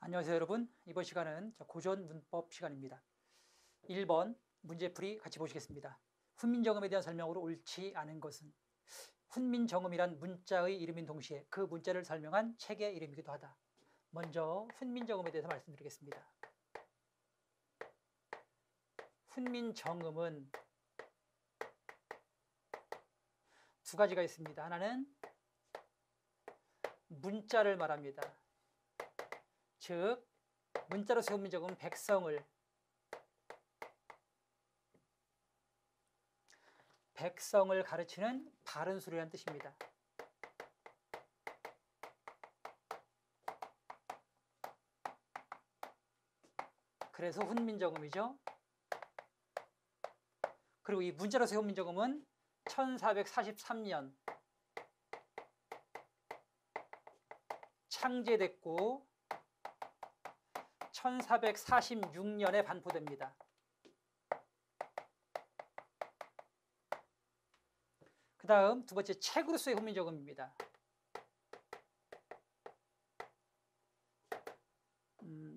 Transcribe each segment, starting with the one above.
안녕하세요 여러분. 이번 시간은 고전 문법 시간입니다. 1번 문제풀이 같이 보시겠습니다. 훈민정음에 대한 설명으로 옳지 않은 것은 훈민정음이란 문자의 이름인 동시에 그 문자를 설명한 책의 이름이기도 하다. 먼저 훈민정음에 대해서 말씀드리겠습니다. 훈민정음은 두 가지가 있습니다. 하나는 문자를 말합니다. 즉 문자로서 훈민정음은 백성을 가르치는 바른 소리라는 뜻입니다. 그래서 훈민정음이죠. 그리고 이 문자로서 훈민정음은 1443년 창제됐고 1446년에 반포됩니다. 그 다음 두 번째 책으로서의 훈민정음입니다.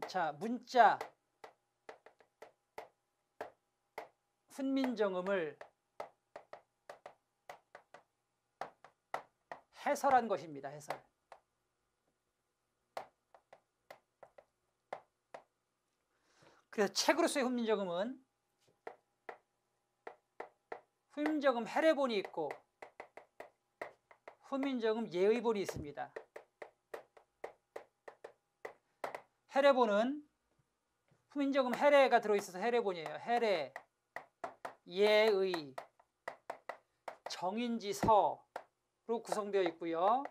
자, 문자 훈민정음을 해설한 것입니다. 해설. 그래서 책으로서의 훈민정음은 훈민정음 해례본이 있고 훈민정음 예의본이 있습니다. 해례본은 훈민정음 해례가 들어있어서 해례본이에요. 해례, 예의, 정인지서로 구성되어 있고요.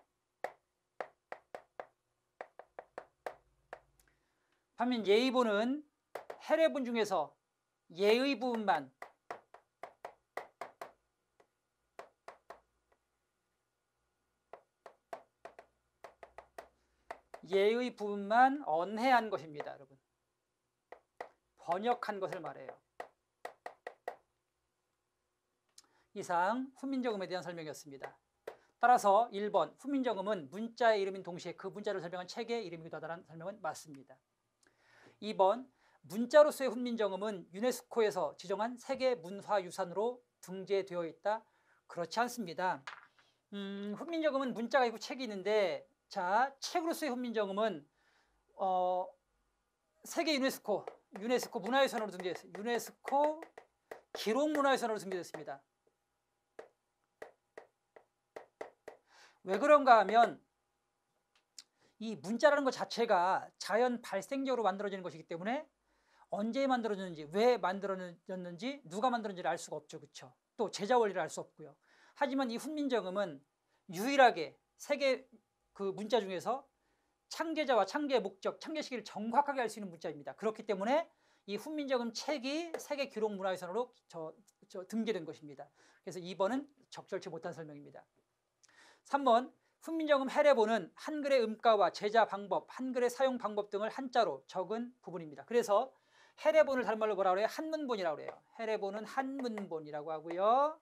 반면 예의본은 해례본 중에서 예의 부분만 언해한 것입니다. 여러분, 번역한 것을 말해요. 이상 훈민정음에 대한 설명이었습니다. 따라서 1번 훈민정음은 문자의 이름인 동시에 그 문자를 설명한 책의 이름이기도 하다는 설명은 맞습니다. 2번 문자로서의 훈민정음은 유네스코에서 지정한 세계문화유산으로 등재되어 있다. 그렇지 않습니다. 훈민정음은 문자가 있고 책이 있는데, 자, 책으로서의 훈민정음은 세계 유네스코 문화유산으로 등재됐어요. 유네스코 기록문화유산으로 등재됐습니다. 왜 그런가 하면 이 문자라는 것 자체가 자연 발생적으로 만들어지는 것이기 때문에 언제 만들어졌는지, 왜 만들어졌는지, 누가 만들었는지를 알 수가 없죠. 그렇죠? 또 제자 원리를 알 수 없고요. 하지만 이 훈민정음은 유일하게 세계 그 문자 중에서 창제자와 창제 목적, 창제 시기를 정확하게 알 수 있는 문자입니다. 그렇기 때문에 이 훈민정음 책이 세계 기록 문화유산으로 등재된 것입니다. 그래서 2번은 적절치 못한 설명입니다. 3번 훈민정음 해례본은 한글의 음가와 제자 방법, 한글의 사용 방법 등을 한자로 적은 부분입니다. 그래서 해례본을 다른 말로 뭐라고 그래요? 한문본이라고 그래요. 해례본은 한문본이라고 하고요.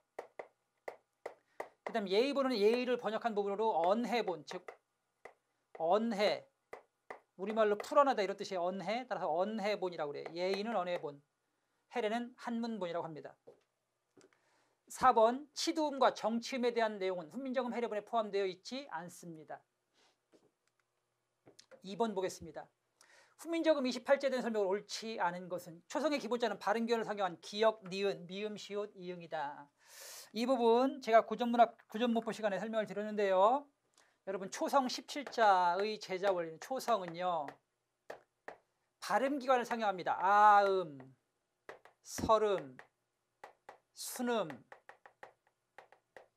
그 다음 예의본은 예의를 번역한 부분으로 언해본, 즉 언해, 우리말로 풀어내다 이런 뜻이에요. 언해, 따라서 언해본이라고 그래요. 예의는 언해본, 해례는 한문본이라고 합니다. 4번 치두음과 정치음에 대한 내용은 훈민정음 해례본에 포함되어 있지 않습니다. 2번 보겠습니다. 훈민정음 28제 된 설명을 옳지 않은 것은 초성의 기본자는 바른 기원을 상정한 기역, 니은, 미음, 시옷, 이응이다. 이 부분 제가 고전문법 시간에 설명을 드렸는데요. 여러분, 초성 17자의 제자 원리는, 초성은요 발음 기관을 상정합니다. 아음, 설음, 순음,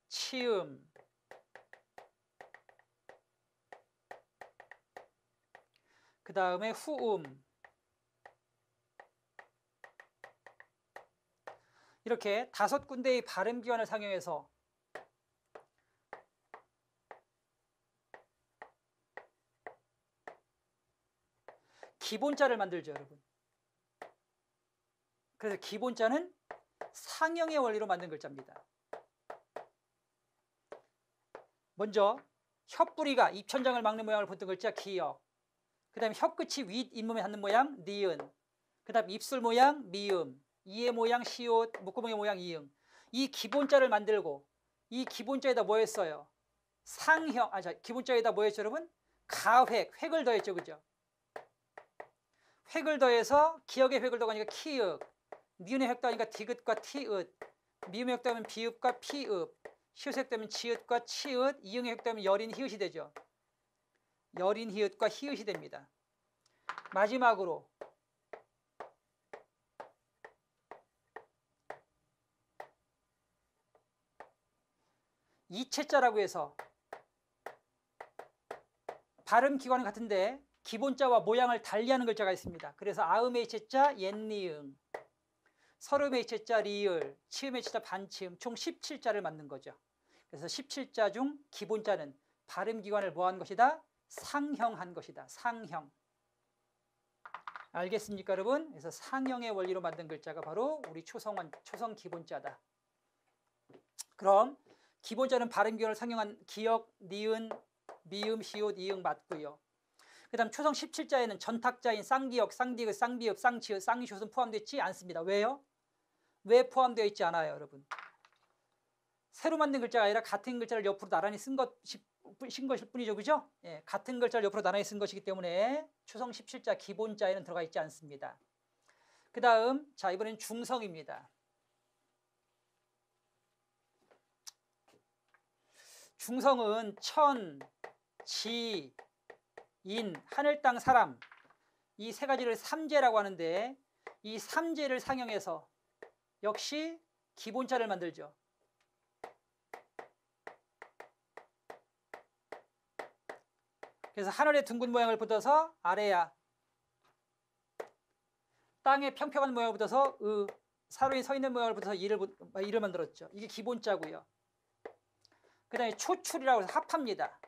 치음, 그 다음에 후음, 이렇게 5군데의 발음 기관을 상정해서 기본자를 만들죠, 여러분. 그래서 기본자는 상형의 원리로 만든 글자입니다. 먼저 혀뿌리가 입천장을 막는 모양을 본뜬 글자 기역, 그 다음에 혀끝이 윗 잇몸에 닿는 모양 니은, 그 다음 입술 모양 미음, 이의 모양 시옷, 목구멍의 모양 이응. 이 기본자를 만들고 이 기본자에다 뭐 했어요? 상형, 기본자에다 뭐 했죠 여러분? 가획, 획을 더했죠, 그죠? 획을 더해서 기억의 획을 더하니까 키읔, 니은의 획 더하니까 디귿과 티읒, 미음의 획 더하면 비읍과 피읍, 시옷의 획 더하면 지읒과 치읒, 이응의 획 더하면 여린 히읗이 되죠. 여린 히읗과 히읗이 됩니다. 마지막으로 이체자라고 해서 발음 기관은 같은데 기본자와 모양을 달리하는 글자가 있습니다. 그래서 아음의 이체자 옛니응, 설음의 이체자 리을, 치음의 이체자 반치음, 총 17자를 만든 거죠. 그래서 17자 중 기본자는 발음 기관을 뭐한 것이다? 상형한 것이다. 상형. 알겠습니까 여러분? 그래서 상형의 원리로 만든 글자가 바로 우리 초성 기본자다. 그럼 기본자는 발음 기관을 상형한 기역, 니은, 미음, 시옷, 이응 맞고요. 그 다음 초성 17자에는 전탁자인 쌍기역, 쌍디귿, 쌍비읍, 쌍치읒, 쌍시옷은 포함되어 있지 않습니다. 왜요? 왜 포함되어 있지 않아요 여러분? 새로 만든 글자가 아니라 같은 글자를 옆으로 나란히 쓴 것일 뿐이죠, 그죠? 예, 같은 글자를 옆으로 나란히 쓴 것이기 때문에 초성 17자 기본자에는 들어가 있지 않습니다. 그 다음 자 이번엔 중성입니다. 중성은 천, 지, 인, 하늘, 땅, 사람 이 세 가지를 삼재라고 하는데 이 삼재를 상형해서 역시 기본자를 만들죠. 그래서 하늘의 둥근 모양을 붙여서 아래야, 땅에 평평한 모양을 붙여서 사람이 서 있는 모양을 붙여서 이를 만들었죠. 이게 기본자고요. 그 다음에 초출이라고 해서 합합니다.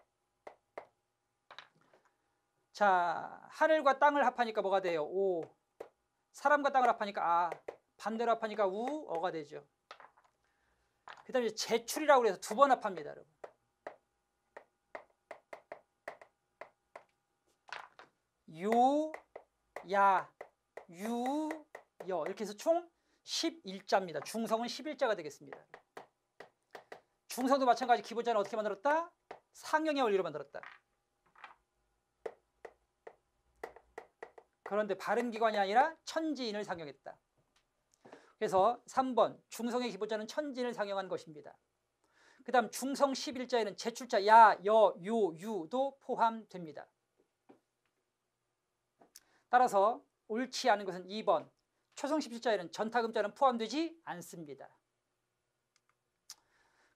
자, 하늘과 땅을 합하니까 뭐가 돼요? 오. 사람과 땅을 합하니까 아. 반대로 합하니까 우, 어가 되죠. 그 다음에 제출이라고 해서 두 번 합합니다, 여러분. 요, 야, 유, 여 이렇게 해서 총 11자입니다. 중성은 11자가 되겠습니다. 중성도 마찬가지 기본자는 어떻게 만들었다? 상형의 원리로 만들었다. 그런데 발음기관이 아니라 천지인을 상형했다. 그래서 3번 중성의 기본자는 천지인을 상형한 것입니다. 그 다음 중성 11자에는 제출자 야, 여, 요, 유도 포함됩니다. 따라서 옳지 않은 것은 2번 초성 17자에는 전타금자는 포함되지 않습니다.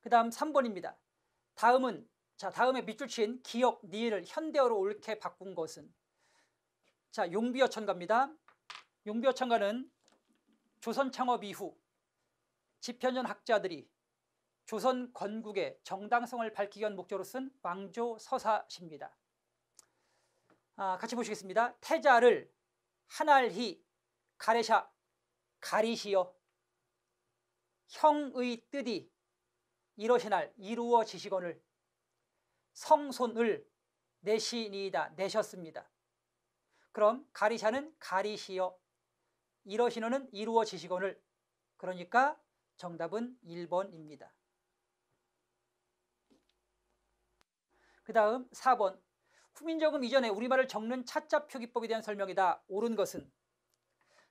그 다음 3번입니다. 다음에 밑줄 친 기역, 니을 현대어로 옳게 바꾼 것은 자, 용비어천가입니다. 용비어천가는 조선 창업 이후 집현전 학자들이 조선 건국의 정당성을 밝히기 위한 목적으로 쓴 왕조 서사시입니다. 같이 보시겠습니다. 태자를 한알히 가래샤 가리시어 형의 뜻이 이러시날 이루어지시거늘 성손을 내시니이다 내셨습니다. 그럼 가리샤는 가리시어 이러시너는 이루어지시거늘 그러니까 정답은 1번입니다. 그 다음 4번 후민정음 이전에 우리말을 적는 차자 표기법에 대한 설명이다. 옳은 것은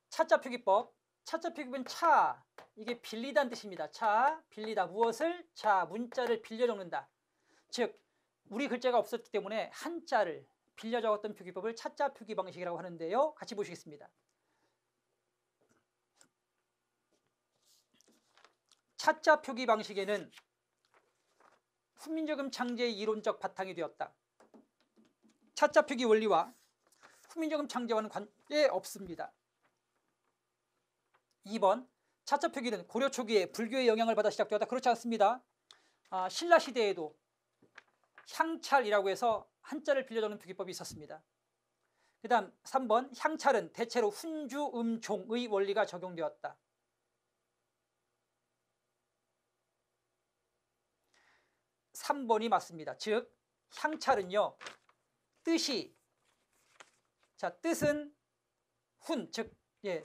차자 표기법, 차자 표기법은 차, 이게 빌리다는 뜻입니다. 차, 빌리다. 무엇을? 자, 문자를 빌려 적는다. 즉 우리 글자가 없었기 때문에 한자를 빌려 적었던 표기법을 차자 표기 방식이라고 하는데요. 같이 보시겠습니다. 차자 표기 방식에는 훈민정음 창제의 이론적 바탕이 되었다. 차자 표기 원리와 훈민정음 창제와는 관계 없습니다. 2번 차자 표기는 고려 초기에 불교의 영향을 받아 시작되었다. 그렇지 않습니다. 신라 시대에도 향찰이라고 해서 한자를 빌려 적는 표기법이 있었습니다. 그 다음 3번 향찰은 대체로 훈주, 종의 원리가 적용되었다. 3번이 맞습니다. 즉 향찰은요 뜻이 자, 뜻은 훈, 즉 예.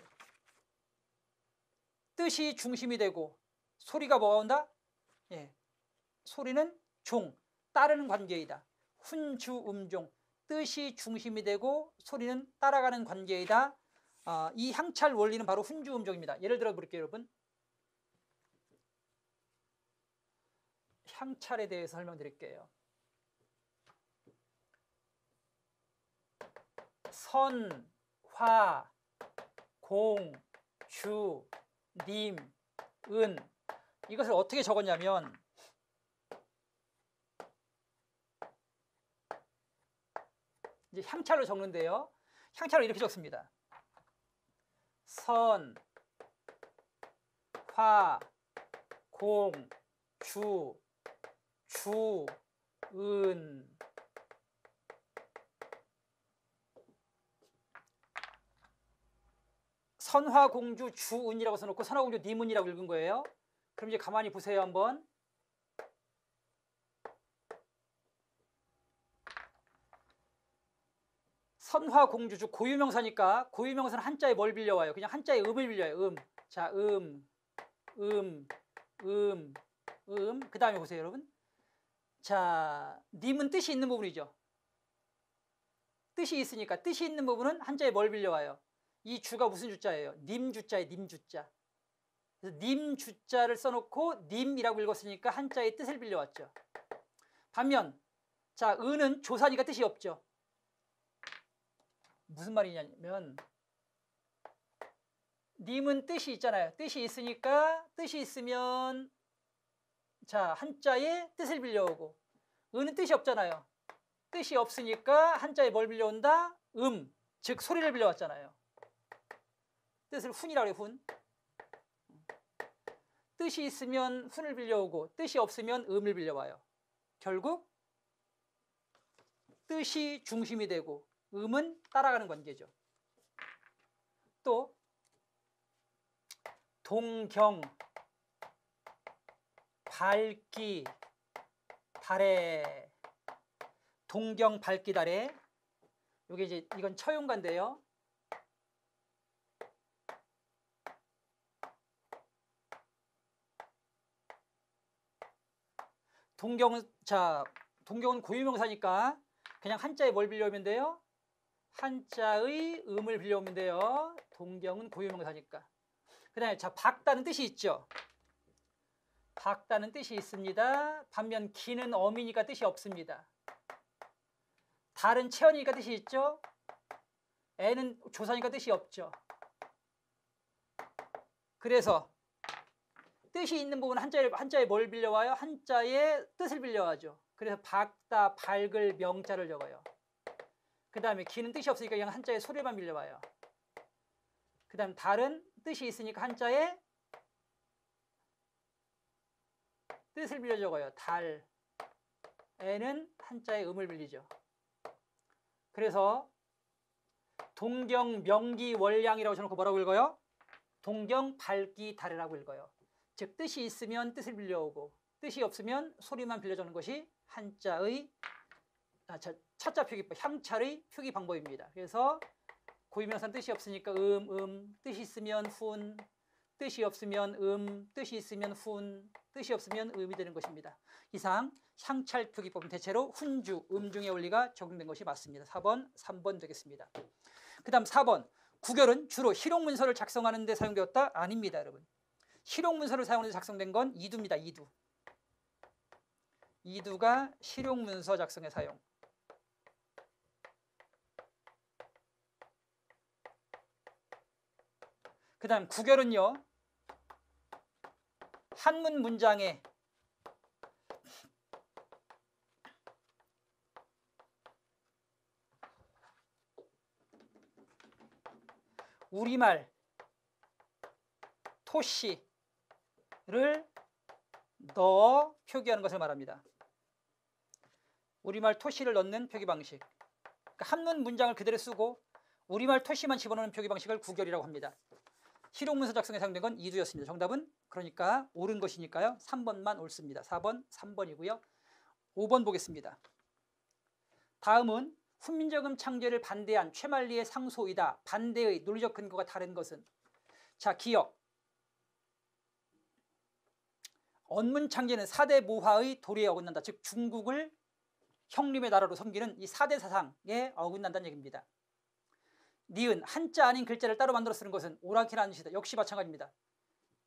뜻이 중심이 되고 소리가 뭐가 온다? 예. 소리는 종, 따르는 관계이다. 훈주 음종, 뜻이 중심이 되고 소리는 따라가는 관계이다. 이 향찰 원리는 바로 훈주 음종입니다. 예를 들어 볼게요, 여러분. 향찰에 대해서 설명드릴게요. 선, 화, 공, 주, 님, 은. 이것을 어떻게 적었냐면 이제 향찰로 적는데요. 향찰로 이렇게 적습니다. 선, 화, 공, 주, 은. 선화공주 주은이라고 써놓고 선화공주 님은이라고 읽은 거예요. 그럼 이제 가만히 보세요 한번. 선화공주주 고유명사니까 고유명사는 한자에 뭘 빌려와요? 그냥 한자에 음을 빌려요. 자, 그 다음에 보세요 여러분. 자, 님은 뜻이 있는 부분이죠. 뜻이 있으니까 뜻이 있는 부분은 한자에 뭘 빌려와요? 이 주가 무슨 주자예요? 님주자예요. 님주자. 그래서 님주자를 써놓고 님이라고 읽었으니까 한자의 뜻을 빌려왔죠. 반면 자, 은은 조사니까 뜻이 없죠. 무슨 말이냐면 님은 뜻이 있잖아요. 뜻이 있으니까 뜻이 있으면 자, 한자의 뜻을 빌려오고 은은 뜻이 없잖아요. 뜻이 없으니까 한자에 뭘 빌려온다? 즉 소리를 빌려왔잖아요. 뜻을 훈이라고 해요. 훈. 뜻이 있으면 훈을 빌려오고 뜻이 없으면 음을 빌려와요. 결국 뜻이 중심이 되고 음은 따라가는 관계죠. 또 동경, 밝기, 달에. 동경, 밝기, 달에. 요게 이제 이건 처용가인데요. 동경은 고유명사니까 그냥 한자에 뭘 빌려오면 돼요? 한자의 음을 빌려오면 돼요. 동경은 고유명사니까. 그 다음에 자, 밝다는 뜻이 있죠. 밝다는 뜻이 있습니다. 반면 기는 어미니까 뜻이 없습니다. 달은 체언이니까 뜻이 있죠. 애는 조사니까 뜻이 없죠. 그래서 뜻이 있는 부분은 한자에 뭘 빌려와요? 한자의 뜻을 빌려와죠. 그래서 밝다, 밝을 명자를 적어요. 그 다음에 기는 뜻이 없으니까 그냥 한자에 소리만 빌려와요. 그 다음 달은 뜻이 있으니까 한자에 뜻을 빌려 적어요. 달. 애는 한자에 음을 빌리죠. 그래서 동경, 명기, 월량이라고 적어놓고 뭐라고 읽어요? 동경, 밝기, 달이라고 읽어요. 즉 뜻이 있으면 뜻을 빌려오고 뜻이 없으면 소리만 빌려주는 것이 한자의 차자 표기법, 향찰의 표기 방법입니다. 그래서 고유명사는 뜻이 없으니까 뜻이 있으면 훈, 뜻이 없으면 뜻이 있으면 훈, 뜻이 없으면 음이 되는 것입니다. 이상 향찰 표기법은 대체로 훈주, 음중의 원리가 적용된 것이 맞습니다. 4번, 3번 되겠습니다. 그 다음 4번, 구결은 주로 희롱문서를 작성하는 데 사용되었다? 아닙니다, 여러분. 실용문서를 사용해서 작성된 건 이두입니다. 이두. 이두가 실용문서 작성에 사용. 그 다음 구결은요. 한문 문장에 우리말 토시 를 넣어 표기하는 것을 말합니다. 우리말 토시를 넣는 표기 방식. 그러니까 한문 문장을 그대로 쓰고 우리말 토시만 집어넣는 표기 방식을 구결이라고 합니다. 실용문서 작성에 사용된 건 이두였습니다. 정답은 그러니까 옳은 것이니까요. 3번만 옳습니다. 4번, 3번이고요. 5번 보겠습니다. 다음은 훈민정음 창제를 반대한 최만리의 상소이다. 반대의 논리적 근거가 다른 것은, 자, 기억. 언문 창제는 4대 모화의 도리에 어긋난다. 즉 중국을 형님의 나라로 섬기는 이 4대 사상에 어긋난다는 얘기입니다. 니은, 한자 아닌 글자를 따로 만들어 쓰는 것은 오락이라는 뜻이다. 역시 마찬가지입니다.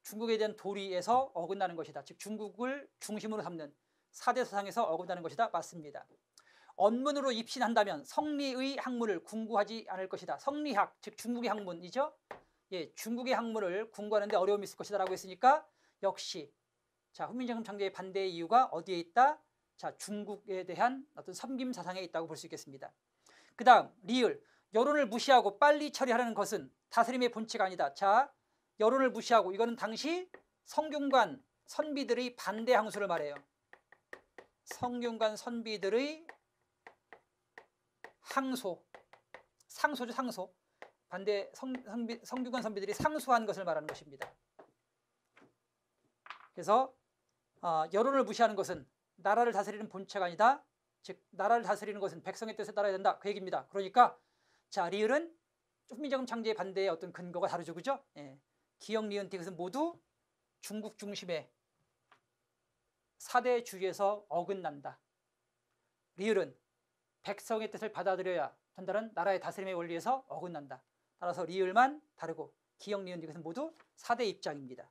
중국에 대한 도리에서 어긋나는 것이다. 즉 중국을 중심으로 삼는 4대 사상에서 어긋나는 것이다. 맞습니다. 언문으로 입신한다면 성리의 학문을 궁구하지 않을 것이다. 성리학, 즉 중국의 학문이죠. 예, 중국의 학문을 궁구하는데 어려움이 있을 것이다 라고 했으니까 역시, 자, 훈민정음 창제의 반대의 이유가 어디에 있다? 자, 중국에 대한 어떤 섬김 사상에 있다고 볼 수 있겠습니다. 그 다음 리을, 여론을 무시하고 빨리 처리하려는 것은 다스림의 본체가 아니다. 자, 여론을 무시하고, 이거는 당시 성균관 선비들의 반대 항소를 말해요. 성균관 선비들의 항소, 상소죠, 상소. 반대 성균관 선비들이 상소한 것을 말하는 것입니다. 그래서 여론을 무시하는 것은 나라를 다스리는 본체가 아니다. 즉 나라를 다스리는 것은 백성의 뜻에 따라야 된다. 그 얘기입니다. 그러니까 자, 리을은 훈민정음 창제의 반대의 어떤 근거가 다르죠, 그죠? 예. 기역, 리은, 디귿은 모두 중국 중심의 4대 주의에서 어긋난다. 리을은 백성의 뜻을 받아들여야 된다는 나라의 다스림의 원리에서 어긋난다. 따라서 리을만 다르고 기역, 리은, 디귿은 모두 4대 입장입니다.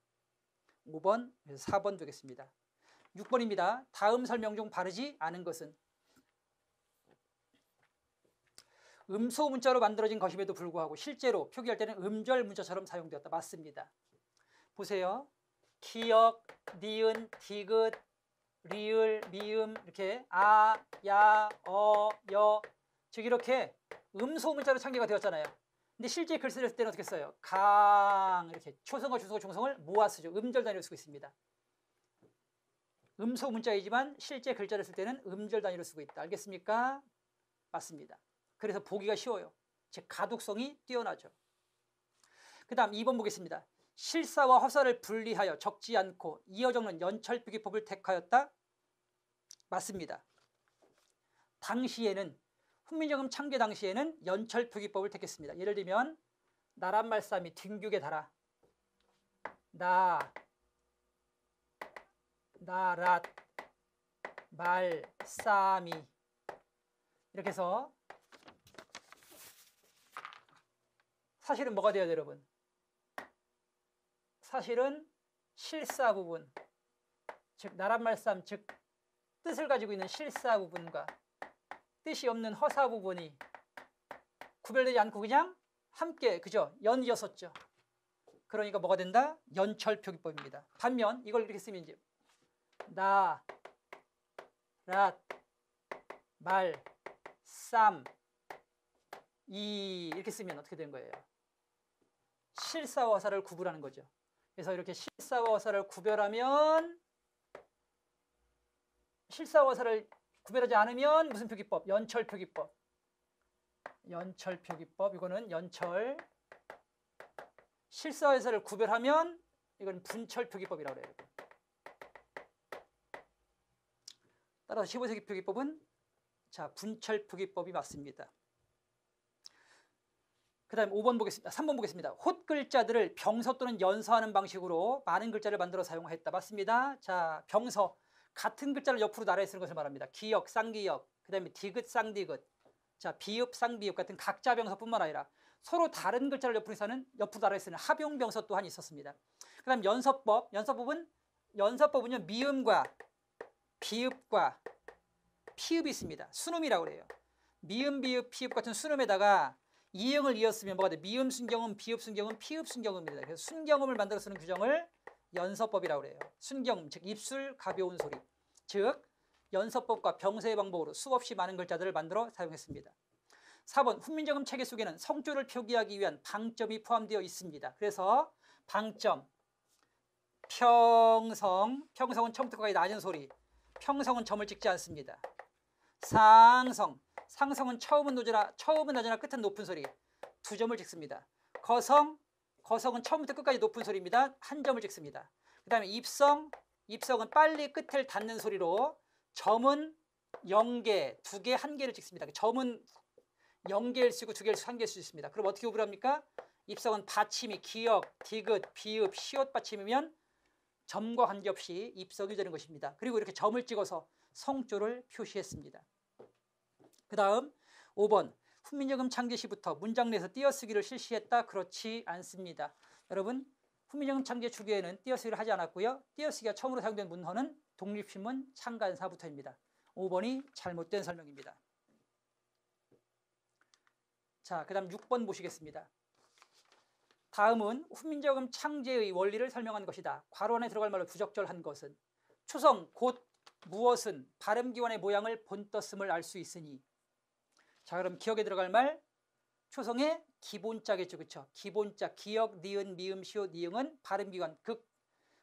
5번, 4번 되겠습니다. 6번입니다. 다음 설명 중 바르지 않은 것은, 음소 문자로 만들어진 것임에도 불구하고 실제로 표기할 때는 음절 문자처럼 사용되었다. 맞습니다. 보세요. 기역, 니은, 디귿, 리을, 미음, 이렇게 아, 야, 어, 여, 즉 이렇게 음소 문자로 창제가 되었잖아요. 근데 실제 글 쓸 때는 어떻게 써요? 강, 이렇게 초성과 주성과 중성을 모아 쓰죠. 음절 단위로 쓰고 있습니다. 음소 문자이지만 실제 글자를 쓸 때는 음절 단위로 쓰고 있다. 알겠습니까? 맞습니다. 그래서 보기가 쉬워요. 즉 가독성이 뛰어나죠. 그 다음 2번 보겠습니다. 실사와 허사를 분리하여 적지 않고 이어 적는 연철표기법을 택하였다. 맞습니다. 당시에는, 훈민정음 창제 당시에는 연철표기법을 택했습니다. 예를 들면 나란말싸미 딩죽에 달아, 나랏, 말싸미, 이렇게 해서 사실은 뭐가 돼야 돼요, 여러분? 사실은 실사 부분, 즉 나란말싸움, 즉 뜻을 가지고 있는 실사 부분과 뜻이 없는 허사 부분이 구별되지 않고 그냥 함께, 그죠? 연이었었죠. 그러니까 뭐가 된다? 연철표기법입니다. 반면 이걸 이렇게 쓰면 이제 나, 랏, 말, 쌈, 이, 이렇게 쓰면 어떻게 되는 거예요? 실사와 허사를 구분하는 거죠. 그래서 이렇게 실사와 허사를 구별하면, 실사와 허사를 구별하지 않으면 무슨 표기법? 연철표기법. 연철표기법, 이거는 연철. 실사와 허사를 구별하면 이건 분철표기법이라고 그래요. 따라서 15세기 표기법은 자, 분철표기법이 맞습니다. 그 다음 5번 보겠습니다. 3번 보겠습니다. 홑 글자들을 병서 또는 연서하는 방식으로 많은 글자를 만들어 사용했다. 맞습니다. 자, 병서, 같은 글자를 옆으로 나란히 쓰는 것을 말합니다. 기역, 쌍기역, 그 다음에 디귿, 쌍디귿, 자, 비읍, 쌍비읍 같은 각자 병서뿐만 아니라 서로 다른 글자를 옆으로 나란히 쓰는 합용 병서 또한 있었습니다. 그 다음 연서법, 연서법은요, 미음과 비읍과 피읍이 있습니다. 순음이라고 그래요. 미음, 비읍, 피읍 같은 순음에다가 이응을 이었으면 뭐가 돼? 미음 순경음, 비읍 순경음, 피읍 순경음입니다. 그래서 순경음을 만들어 쓰는 규정을 연서법이라고 그래요. 순경음, 즉 입술 가벼운 소리. 즉 연서법과 병서의 방법으로 수없이 많은 글자들을 만들어 사용했습니다. 4번, 훈민정음 체계 속에는 성조를 표기하기 위한 방점이 포함되어 있습니다. 그래서 방점, 평성, 평성은 처음부터 까지 낮은 소리, 평성은 점을 찍지 않습니다. 상성, 상성은 처음은 낮으나 끝은 높은 소리, 2점을 찍습니다. 거성, 거성은 처음부터 끝까지 높은 소리입니다. 1점을 찍습니다. 그 다음에 입성, 입성은 빨리 끝을 닫는 소리로 점은 0개, 2개, 1개를 찍습니다. 점은 0개일 수 있고 2개일 수 1개일 수 있습니다. 그럼 어떻게 구분합니까? 입성은 받침이 기역, 디귿, 비읍, 시옷 받침이면 점과 관계없이 입성이 되는 것입니다. 그리고 이렇게 점을 찍어서 성조를 표시했습니다. 그 다음 5번 훈민정음 창제 시부터 문장 내에서 띄어쓰기를 실시했다. 그렇지 않습니다. 여러분 훈민정음 창제 주기에는 띄어쓰기를 하지 않았고요. 띄어쓰기가 처음으로 사용된 문헌은 독립신문 창간사부터입니다. 5번이 잘못된 설명입니다. 자, 그 다음 6번 보시겠습니다. 다음은 훈민정음 창제의 원리를 설명한 것이다. 괄호 안에 들어갈 말로 부적절한 것은 초성 곧 무엇은 발음기관의 모양을 본떴음을 알 수 있으니. 자, 그럼 기억에 들어갈 말 초성의 기본자겠죠. 그렇죠? 기본자 기역, 니은, 미음, 시옷, 이응은 발음기관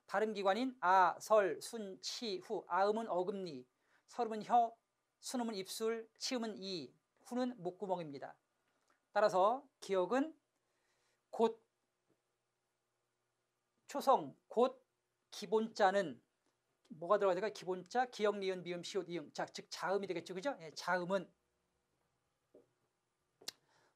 발음기관인 아, 설, 순, 치, 후. 아음은 어금니, 설음은 혀, 순음은 입술, 치음은 이, 후는 목구멍입니다. 따라서 기역은 곧 초성 곧 기본자는 뭐가 들어가야 될까요? 기본자 기역, 니은, 미음, 시옷, 이응. 자, 즉 자음이 되겠죠. 그죠? 예, 자음은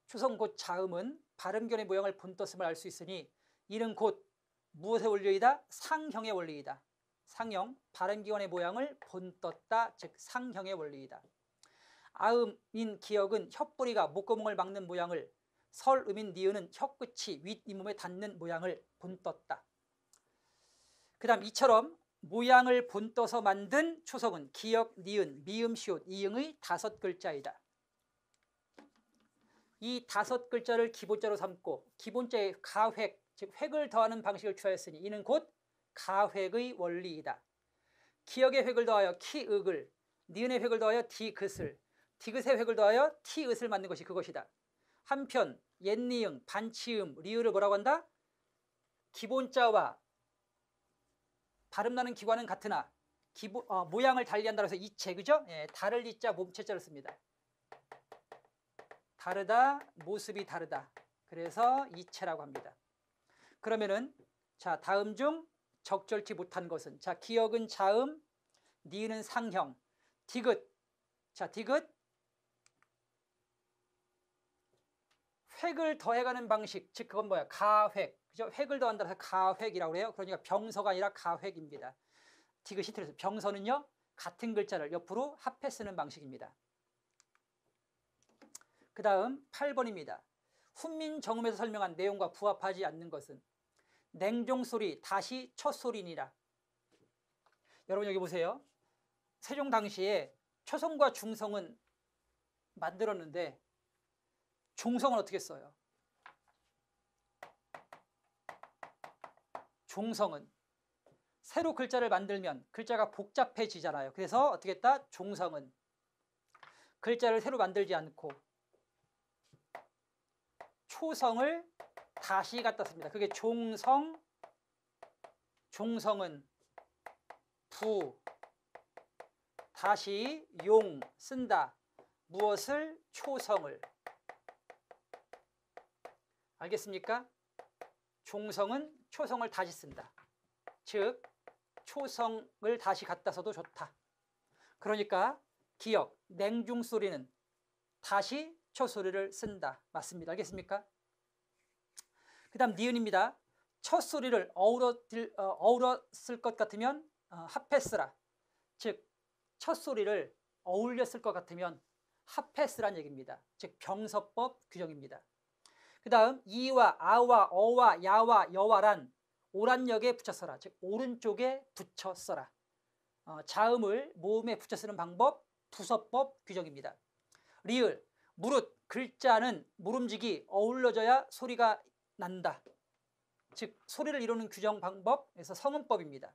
초성 곧 자음은 발음견의 모양을 본떴음을 알 수 있으니 이는 곧 무엇의 원리이다? 상형의 원리이다. 상형, 발음기관의 모양을 본떴다. 즉 상형의 원리이다. 아음인 기역은 혓뿌리가 목구멍을 막는 모양을, 설음인 니은은 혀끝이 윗잇몸에 닿는 모양을 본떴다. 그 다음 이처럼 모양을 본떠서 만든 초성은 기역, 니은, 미음, 시옷, 이응의 5글자이다. 이 5글자를 기본자로 삼고 기본자의 가획, 즉 획을 더하는 방식을 취하였으니 이는 곧 가획의 원리이다. 기역의 획을 더하여 키윽을, 니은의 획을 더하여 디귿을, 디귿의 획을 더하여 티읒을 만든 것이 그것이다. 한편 옛니응, 반치음, 리을을 뭐라고 한다? 기본자와 발음나는 기관은 같으나 모양을 달리한다고 해서 이체, 그죠? 예, 다를 이자 몸체자를 씁니다. 다르다, 모습이 다르다. 그래서 이체라고 합니다. 그러면은 자, 다음 중 적절치 못한 것은, 자, 기역은 자음, 니은은 상형, 디귿. 자, 디귿 획을 더해가는 방식, 즉 그건 뭐야? 가획. 그죠? 획을 더한다 해서 가획이라고 해요. 그러니까 병서가 아니라 가획입니다. 디귿이 틀려서 병서는요, 같은 글자를 옆으로 합해 쓰는 방식입니다. 그 다음 8번입니다. 훈민정음에서 설명한 내용과 부합하지 않는 것은 냉종소리 다시 첫소리니라. 여러분 여기 보세요. 세종 당시에 초성과 중성은 만들었는데 종성은 어떻게 써요? 종성은 새로 글자를 만들면 글자가 복잡해지잖아요. 그래서 어떻게 했다? 종성은 글자를 새로 만들지 않고 초성을 다시 갖다 씁니다. 그게 종성, 종성은 부, 다시 용 쓴다. 무엇을? 초성을. 알겠습니까? 종성은 초성을 다시 쓴다. 즉 초성을 다시 갖다 써도 좋다. 그러니까 기역, 냉중소리는 다시 첫소리를 쓴다. 맞습니다. 알겠습니까? 그 다음 니은입니다. 첫소리를 어우러 쓸 것 같으면 합해 쓰라. 즉 첫소리를 어울려 쓸 것 같으면 합해 쓰란 얘기입니다. 즉 병서법 규정입니다. 그 다음 이와 아와 어와 야와 여와란 오란역에 붙여 써라. 즉 오른쪽에 붙여 써라. 자음을 모음에 붙여 쓰는 방법 부서법 규정입니다. 리을, 무릇 글자는 모름지기 어울러져야 소리가 난다. 즉 소리를 이루는 규정 방법에서 성음법입니다.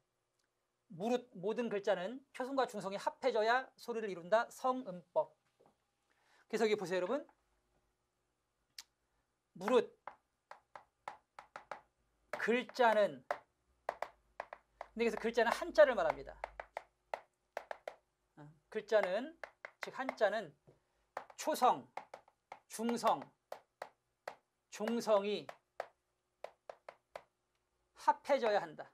무릇 모든 글자는 표성과 중성이 합해져야 소리를 이룬다. 성음법. 그래서 여기 보세요 여러분. 무릇 글자는, 근데 여기서 글자는 한자를 말합니다. 글자는, 즉 한자는 초성, 중성, 종성이 합해져야 한다.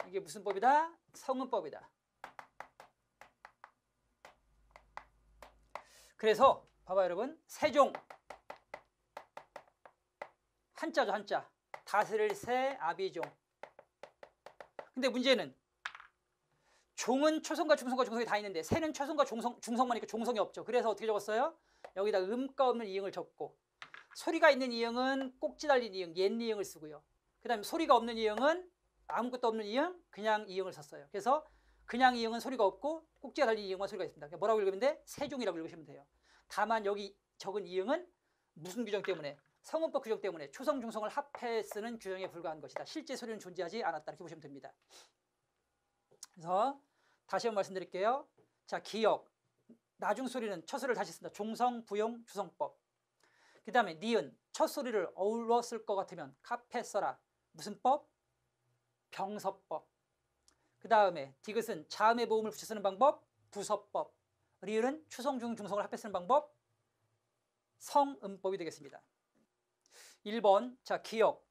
이게 무슨 법이다? 성음법이다. 그래서 봐봐요 여러분. 세종 한자죠 한자. 다스릴 새 아비종. 근데 문제는 종은 초성과 중성과 중성이 다 있는데 새는 초성과 중성만 있고 종성이 없죠. 그래서 어떻게 적었어요? 여기다 음가 없는 이응을 적고 소리가 있는 이응은 꼭지 달린 이응, 옛 이응을 쓰고요. 그 다음에 소리가 없는 이응은 아무것도 없는 이응, 그냥 이응을 썼어요. 그래서 그냥 이응은 소리가 없고 꼭지가 달린 이응만 소리가 있습니다. 그러니까 뭐라고 읽으면 돼? 세종이라고 읽으시면 돼요. 다만 여기 적은 이응은 무슨 규정 때문에? 성문법 규정 때문에 초성, 중성을 합해 쓰는 규정에 불과한 것이다. 실제 소리는 존재하지 않았다. 이렇게 보시면 됩니다. 그래서 다시 한번 말씀드릴게요. 자, 기역. 나중 소리는 첫 소리를 다시 쓴다. 종성, 부용, 주성법. 그 다음에 니은. 첫 소리를 어울러 쓸 것 같으면 카페 써라. 무슨 법? 병서법. 그 다음에 디귿은 자음의 모음을 붙여 쓰는 방법. 부서법. 리을은 추성, 중, 중성을 합해 쓰는 방법. 성음법이 되겠습니다. 1번. 자, 기역.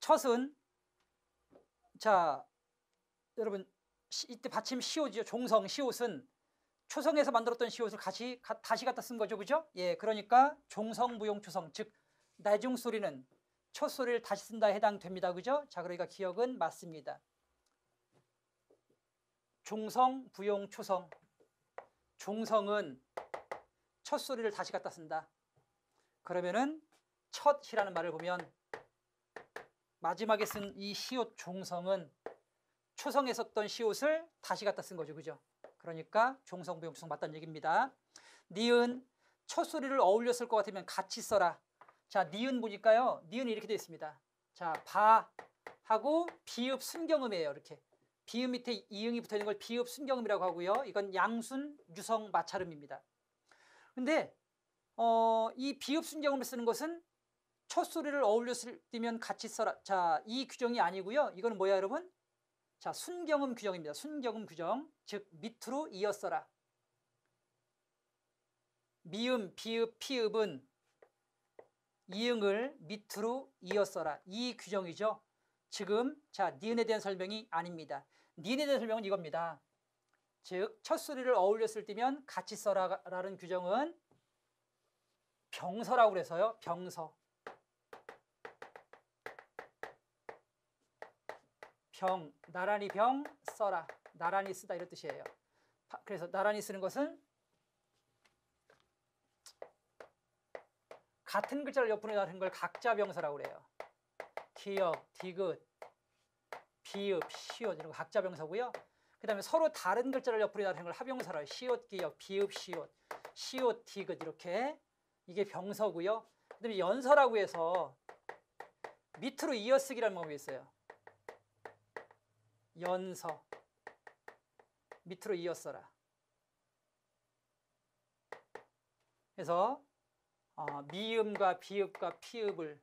첫은 자, 여러분 이때 받침 시옷이죠. 종성 시옷은 초성에서 만들었던 시옷을 다시 갖다 쓴 거죠. 그죠? 예, 그러니까 종성, 부용, 초성. 즉 나중 소리는 첫 소리를 다시 쓴다에 해당됩니다. 그죠? 자, 그러니까 기역은 맞습니다. 종성, 부용, 초성. 종성은 첫 소리를 다시 갖다 쓴다. 그러면은 첫이라는 말을 보면 마지막에 쓴 이 시옷 종성은 초성에 썼던 시옷을 다시 갖다 쓴 거죠. 그죠? 그러니까 종성, 부용, 초성 맞다는 얘기입니다. 니은 첫 소리를 어울려 쓸 것 같으면 같이 써라. 자, 니은 보니까요. 니은이 이렇게 되어 있습니다. 자, 바 하고 비읍 순경음이에요. 이렇게. 비읍 밑에 이응이 붙어 있는 걸 비읍 순경음이라고 하고요. 이건 양순, 유성, 마찰음입니다. 근데 이 비읍 순경음을 쓰는 것은 첫 소리를 어울려 쓰면 같이 써라. 자, 이 규정이 아니고요. 이거는 뭐야, 여러분? 자, 순경음 규정입니다. 순경음 규정. 즉 밑으로 이어 써라. 미음, 비읍, 피읍은 이응을 밑으로 이어 써라. 이 규정이죠. 지금 자, 니은에 대한 설명이 아닙니다. 니은에 대한 설명은 이겁니다. 즉 첫 소리를 어울려 쓸 때면 같이 써라라는 규정은 병서라고 그래서요. 병서. 병, 나란히 병 써라. 나란히 쓰다 이런 뜻이에요. 그래서 나란히 쓰는 것은 같은 글자를 옆으로 다는 걸 각자 병서라고 그래요. 기역, 디귿, 비읍, 시옷 이런 거 각자 병서고요. 그 다음에 서로 다른 글자를 옆으로 다는 걸 합용사라고 해요. 시옷, 기역, 비읍, 시옷, 시옷, 디귿 이렇게 이게 병서고요. 그 다음에 연서라고 해서 밑으로 이어쓰기라는 방법이 있어요. 연서 밑으로 이어써라. 그래서 미음과 비읍과 피읍을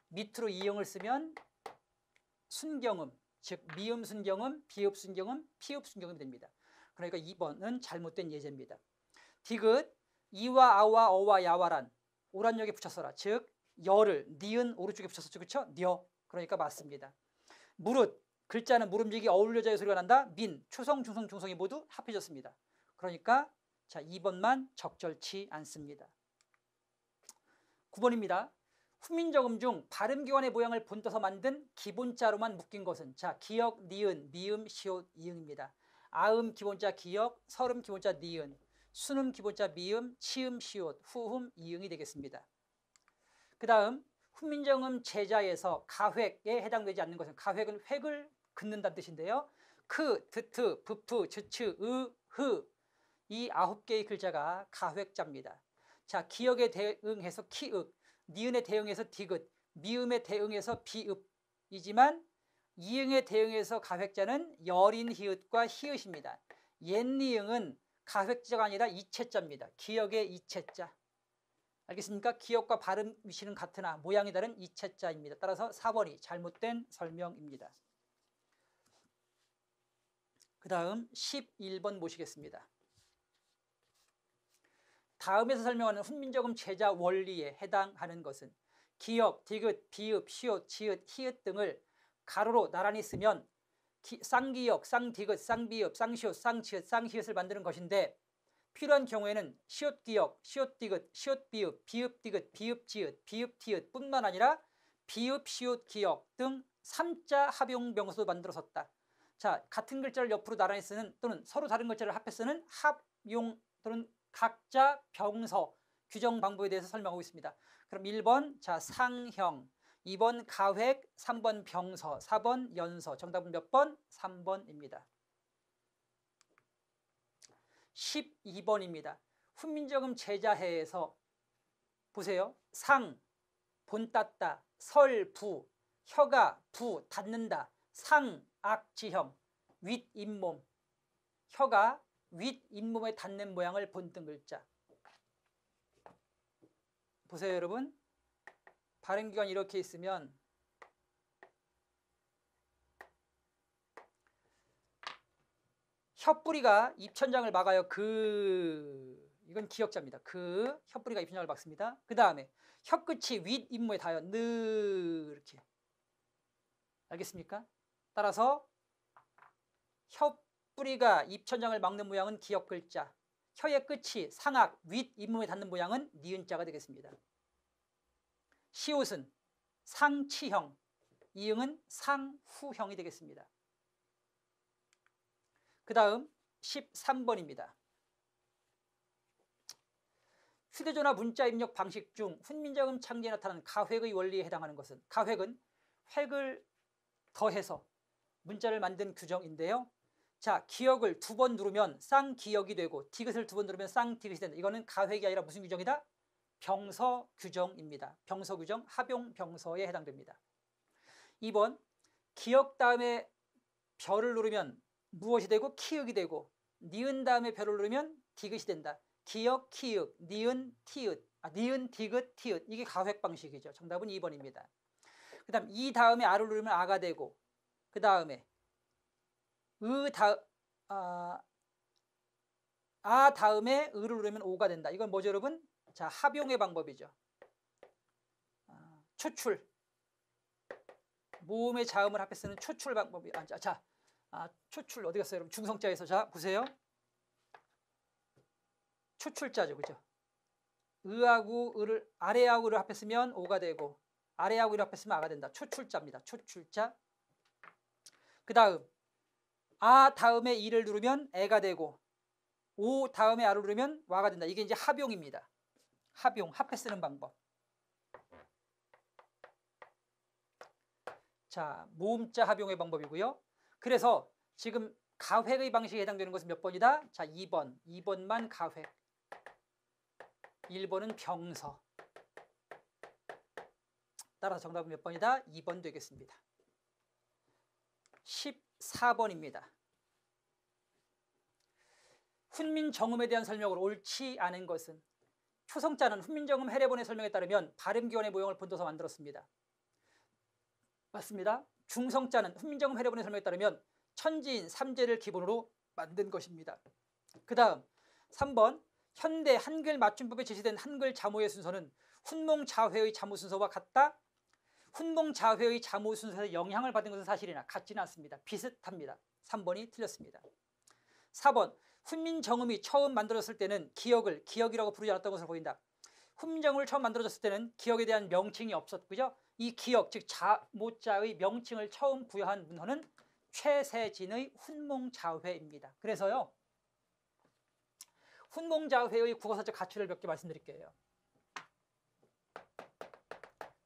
밑으로 이응을 쓰면 순경음, 즉 미음 순경음, 비읍 순경음, 피읍 순경음이 됩니다. 그러니까 2번은 잘못된 예제입니다. 디귿 이와 아와 어와 야와란 오란역에 붙였어라. 즉 여를 니은 오른쪽에 붙였었죠. 그렇죠? 녀. 그러니까 맞습니다. 무릇 글자는 물음직이 어울려져야 소리가 난다. 민, 초성, 중성, 중성이 모두 합해졌습니다. 그러니까 자 2번만 적절치 않습니다. 9번입니다. 훈민정음 중 발음기관의 모양을 본떠서 만든 기본자로만 묶인 것은 자 기역, 니은, 미음, 시옷, 이응입니다. 아음 기본자 기역, 설음 기본자 니은, 순음 기본자 미음, 치음, 시옷, 후음, 이응이 되겠습니다. 그 다음 훈민정음 제자에서 가획에 해당되지 않는 것은 가획은 획을 긋는다는 뜻인데요. 크, 드트, 부프, 즈츠, 흐 이 9개의 글자가 가획자입니다. 자, 기역에 대응해서 키읔, 니은에 대응해서 디귿, 미음에 대응해서 비읍이지만 이응에 대응해서 가획자는 열인 히읗과 히읗입니다. 옛니응은 가획자가 아니라 이체자입니다. 기역의 이체자. 알겠습니까? 기역과 발음 위치는 같으나 모양이 다른 이체자입니다. 따라서 4번이 잘못된 설명입니다. 그 다음 11번 모시겠습니다. 다음에서 설명하는 훈민정음 제자 원리에 해당하는 것은 기역, 디귿, 비읍, 시옷, 지읒, 히읗 등을 가로로 나란히 쓰면 쌍기역, 쌍디귿, 쌍비읍, 쌍시옷, 쌍지읒, 쌍히읗을 만드는 것인데 필요한 경우에는 시옷 기역, 시옷 디귿, 시옷 비읍, 비읍 디귿, 비읍 지읒, 비읍 티읕 뿐만 아니라 비읍 시옷 기역 등 3자 합용 명사도 만들어 썼다. 자, 같은 글자를 옆으로 나란히 쓰는 또는 서로 다른 글자를 합해 쓰는 합용 또는 각자 병서 규정 방법에 대해서 설명하고 있습니다. 그럼 1번 자 상형, 2번 가획, 3번 병서, 4번 연서. 정답은 몇 번? 3번입니다. 12번입니다. 훈민정음 제자해에서 보세요. 상, 본 땄다, 설, 부, 혀가, 부, 닫는다, 상, 악지형, 윗, 잇몸, 혀가 윗, 잇몸에 닿는 모양을 본뜬 글자. 보세요, 여러분. 발음기관이 이렇게 있으면 혀뿌리가 입천장을 막아요. 이건 기역자입니다. 혀뿌리가 입천장을 막습니다. 그 다음에 혀끝이 윗 잇몸에 닿아요. 이렇게. 알겠습니까? 따라서 혀뿌리가 입천장을 막는 모양은 기역 글자, 혀의 끝이 상악 윗 잇몸에 닿는 모양은 니은자가 되겠습니다. 시옷은 상치형, 이응은 상후형이 되겠습니다. 그 다음 13번입니다. 휴대전화 문자 입력 방식 중 훈민정음 창제에 나타난 가획의 원리에 해당하는 것은, 가획은 획을 더해서 문자를 만든 규정인데요. 자, 기역을 2번 누르면 쌍기역이 되고 디귿을 2번 누르면 쌍디귿이 된다. 이거는 가획이 아니라 무슨 규정이다? 병서 규정입니다. 병서 규정, 합용 병서에 해당됩니다. 2번 기역 다음에 별을 누르면 무엇이 되고 키읔이 되고, 니은 다음에 별을 누르면 디귿이 된다. 기역, 키읔, 니은, 티읕, 니은, 디귿, 티읕. 이게 가획 방식이죠. 정답은 2번입니다. 그 다음 이 다음에 아를 누르면 아가 되고, 그 다음에 아 다음에 을을 누르면 오가 된다. 이건 뭐죠, 여러분? 자, 합용의 방법이죠. 추출, 모음의 자음을 합해 쓰는 추출 방법이. 추출 어디 갔어요, 여러분? 중성자에서. 자, 보세요. 추출자죠, 그죠? 의하고 을을, 아래하고 을을 합했으면 오가 되고, 아래하고 을을 합했으면 아가 된다. 추출자입니다. 추출자. 그 다음 아 다음에 이를 누르면 애가 되고, 오 다음에 아를 누르면 와가 된다. 이게 이제 합용입니다. 합용, 합해 쓰는 방법. 자, 모음자 합용의 방법이고요. 그래서 지금 가획의 방식에 해당되는 것은 몇 번이다? 자, 2번. 2번만 가획. 1번은 병서. 따라서 정답은 몇 번이다? 2번 되겠습니다. 14번입니다. 훈민정음에 대한 설명으로 옳지 않은 것은, 초성자는 훈민정음 해례본의 설명에 따르면 발음기원의 모형을 본떠서 만들었습니다. 맞습니다. 중성자는 훈민정음 해례본의 설명에 따르면 천지인 삼재를 기본으로 만든 것입니다. 그 다음 3번 현대 한글 맞춤법에 제시된 한글 자모의 순서는 훈몽자회의 자모 순서와 같다. 훈몽자회의 자모 순서에서 영향을 받은 것은 사실이나 같지는 않습니다. 비슷합니다. 3번이 틀렸습니다. 4번 훈민정음이 처음 만들어졌을 때는 기역을 기역이라고 부르지 않았던 것으로 보인다. 훈민정음을 처음 만들어졌을 때는 기역에 대한 명칭이 없었고요. 이 기역, 즉 자모자의 명칭을 처음 부여한 문헌은 최세진의 훈몽자회입니다. 그래서요, 훈몽자회의 국어사적 가치를 몇 개 말씀드릴게요.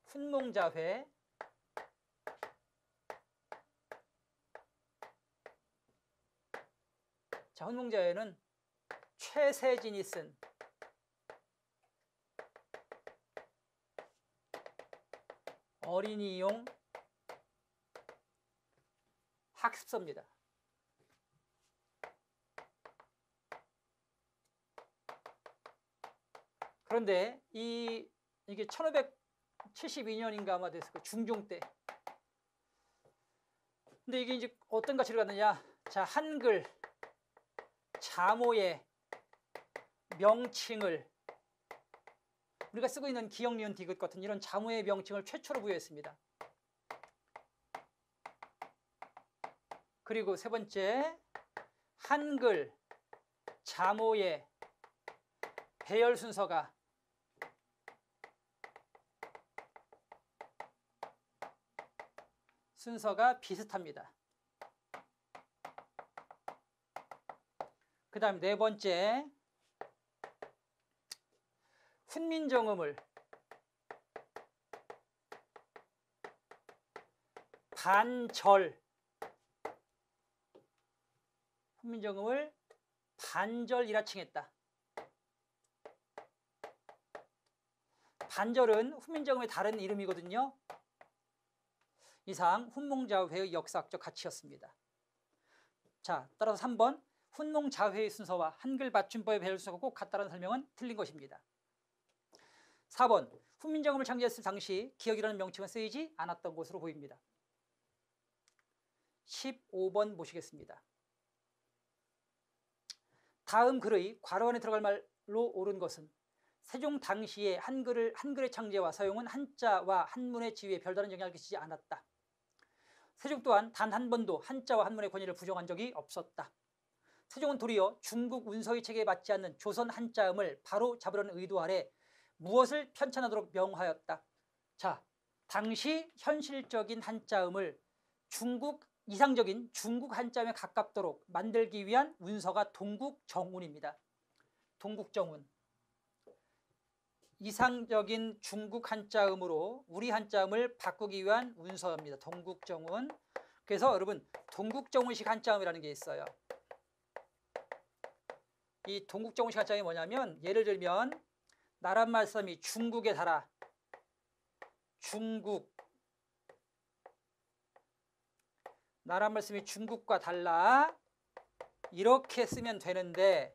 훈몽자회, 자, 훈몽자회는 최세진이 쓴 어린이용 학습서입니다. 그런데 이게 1572년인가 아마 됐을 거예요. 중종 때. 근데 이게 이제 어떤 가치를 갖느냐? 자, 한글 자모의 명칭을, 우리가 쓰고 있는 기역, 니은, 디귿 같은 이런 자모의 명칭을 최초로 부여했습니다. 그리고 세 번째, 한글 자모의 배열 순서가 비슷합니다. 그 다음 네 번째, 훈민정음을 반절, 훈민정음을 반절이라 칭했다. 반절은 훈민정음의 다른 이름이거든요. 이상 훈몽자회의 역사학적 가치였습니다. 자, 따라서 3번 훈몽자회의 순서와 한글 맞춤법의 배열 순서가 꼭 같다는 설명은 틀린 것입니다. 4번 훈민정음을 창제했을 당시 기역이라는 명칭은 쓰이지 않았던 것으로 보입니다. 15번 보시겠습니다. 다음 글의 괄호 안에 들어갈 말로 옳은 것은 세종 당시에 한글의 창제와 사용은 한자와 한문의 지위에 별다른 영향을 끼치지 않았다. 세종 또한 단 한 번도 한자와 한문의 권위를 부정한 적이 없었다. 세종은 도리어 중국 운서의 체계에 맞지 않는 조선 한자음을 바로 잡으려는 의도 아래 무엇을 편찬하도록 명하였다. 자, 당시 현실적인 한자음을 이상적인 중국 한자음에 가깝도록 만들기 위한 운서가 동국정운입니다. 동국정운. 이상적인 중국 한자음으로 우리 한자음을 바꾸기 위한 운서입니다. 동국정운. 그래서 여러분 동국정운식 한자음이라는 게 있어요. 이 동국정운식 한자음이 뭐냐면, 예를 들면 나란 말씀이 중국에 달아, 중국, 나란 말씀이 중국과 달라, 이렇게 쓰면 되는데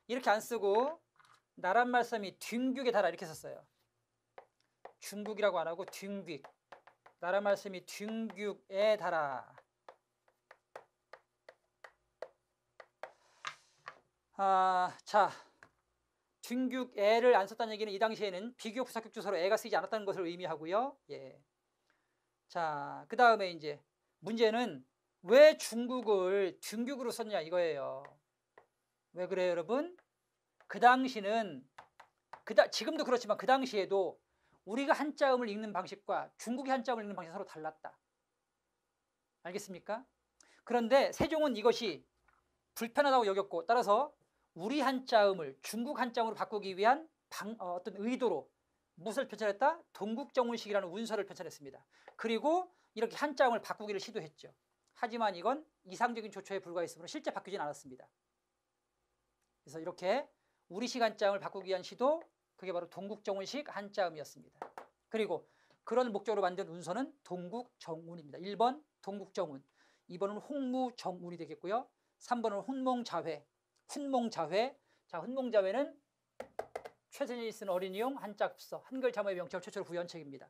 이렇게 안 쓰고 나란 말씀이 뒹국에 달아 이렇게 썼어요. 중국이라고 안 하고 뒹국, 나란 말씀이 뒹국에 달아. 자, 뒹국에를 안 썼다는 얘기는 이 당시에는 비교역 부사격 주소로 에가 쓰이지 않았다는 것을 의미하고요. 예. 자, 그 다음에 이제 문제는 왜 중국을 뒹국으로 썼냐 이거예요. 왜 그래요, 여러분? 그 당시는 지금도 그렇지만 그 당시에도 우리가 한자음을 읽는 방식과 중국의 한자음을 읽는 방식이 서로 달랐다. 알겠습니까? 그런데 세종은 이것이 불편하다고 여겼고, 따라서 우리 한자음을 중국 한자음으로 바꾸기 위한 어떤 의도로 무엇을 편찬했다? 동국정운식이라는 운서를 편찬했습니다. 그리고 이렇게 한자음을 바꾸기를 시도했죠. 하지만 이건 이상적인 조처에 불과했으므로 실제 바뀌진 않았습니다. 그래서 이렇게 우리식 한자음을 바꾸기 위한 시도, 그게 바로 동국정운식 한자음이었습니다. 그리고 그런 목적으로 만든 운서는 동국정운입니다. 1번 동국정운, 2번은 홍무정운이 되겠고요. 3번은 훈몽자회. 자, 훈몽자회는 최선희 쓴 어린이용 한자급서, 한글 자모의 명칭을 최초로 구현 책입니다.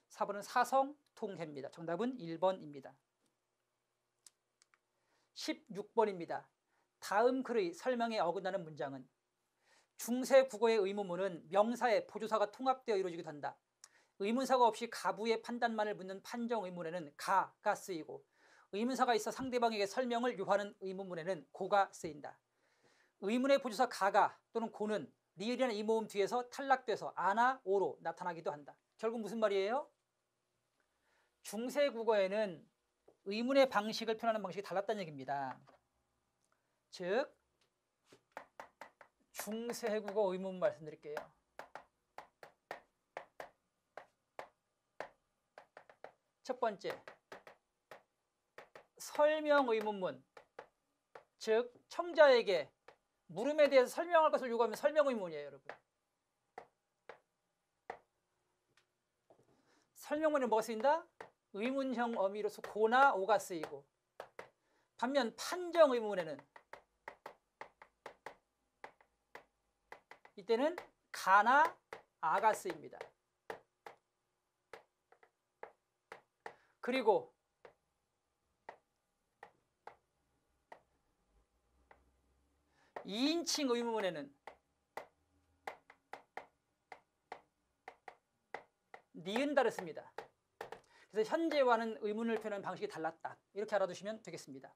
4번은 사성통해입니다. 정답은 1번입니다. 16번입니다. 다음 글의 설명에 어긋나는 문장은 중세 국어의 의문문은 명사에 보조사가 통합되어 이루어지기도 한다. 의문사가 없이 가부의 판단만을 묻는 판정 의문에는 가가 쓰이고, 의문사가 있어 상대방에게 설명을 요하는 의문문에는 고가 쓰인다. 의문의 보조사 가가 또는 고는 리을이라는 이 모음 뒤에서 탈락돼서 아나 오로 나타나기도 한다. 결국 무슨 말이에요? 중세 국어에는 의문의 방식을 표현하는 방식이 달랐다는 얘기입니다. 즉 중세 국어 의문문 말씀드릴게요. 첫 번째, 설명 의문문, 즉 청자에게 물음에 대해서 설명할 것을 요구하면 설명 의문이에요, 여러분. 설명문에 뭐가 쓰인다? 의문형 어미로서 고나 오가 쓰이고, 반면 판정 의문에는 이때는 가나 아가 쓰입니다. 그리고 이인칭 의문에는 니은다를 씁니다. 그래서 현재와는 의문을 표현하는 방식이 달랐다. 이렇게 알아두시면 되겠습니다.